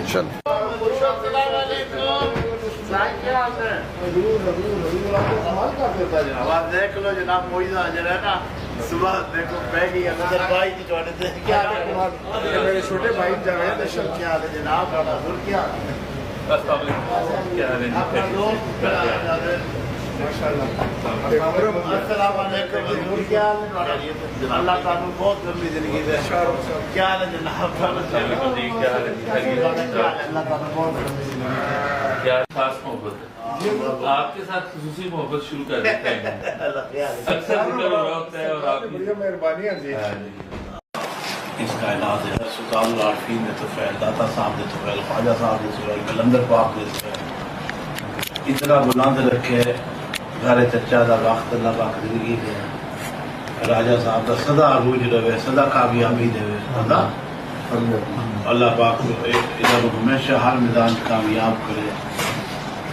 چل دیکھ لو جناب موئزہ جو ہے نا صبح دیکھو بہ گئی نظر بائی کی جو ہے کیا میرے چھوٹے بھائی جاوید اشرف کیا حال ہے جناب حضور کیا السلام علیکم حضور کیا حال ہے اللہ تعالیٰ بہت لمبی زندگی دے کیا حال ہے جناب اللہ تعالیٰ بہت لمبی زندگی کیا خاص محبت ہے آپ کے ساتھ خصوصی محبت شروع کر دیتے ہیں اکثر ذکر ہو رہا ہوتا ہے اور آپ کی مہربانی اس کائنات ہے سلطان العارفین نے تو فیل داتا صاحب نے تو فیل خواجہ صاحب نے تو فیل کلندر پاک نے تو فیل اتنا بلند رکھے گھر چچا دا وقت اللہ پاک زندگی دے راجہ صاحب دا صدا عروج رہے صدا کامیابی دے اللہ پاک ادھر ہمیشہ ہر میدان کامیاب کرے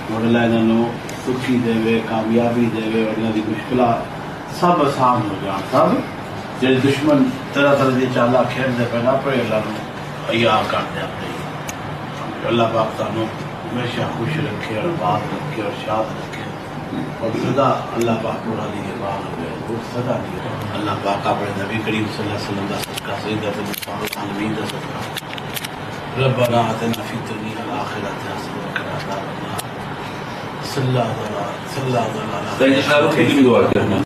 اور اللہ انہوں سکھی دے کامیابی دے اور انہوں دی مشکلات سب آسان ہو جان سب جیسے دشمن طرح طرح دی چالا کھیل دے پہنا پڑے اللہ نو عیاء کر دے اپنے اللہ پاک تانوں ہمیشہ خوش رکھے اور بات رکھے اور شاد رکھے اور صدا اللہ پاک پورا لیے باغ ہوئے وہ صدا لیے اللہ پاک اپنے نبی کریم صلی اللہ علیہ وسلم دا صدقہ سیدہ العالمین دا صدقہ ربنا آتنا فی الدنیا والآخرۃ حسنۃ وقنا عذاب النار صلی اللہ علیہ وسلم شاہ رخ کی بھی دعا کرنا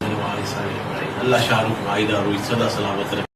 اللہ شاہ رخ بھائی دا روی صدا سلامت رکھے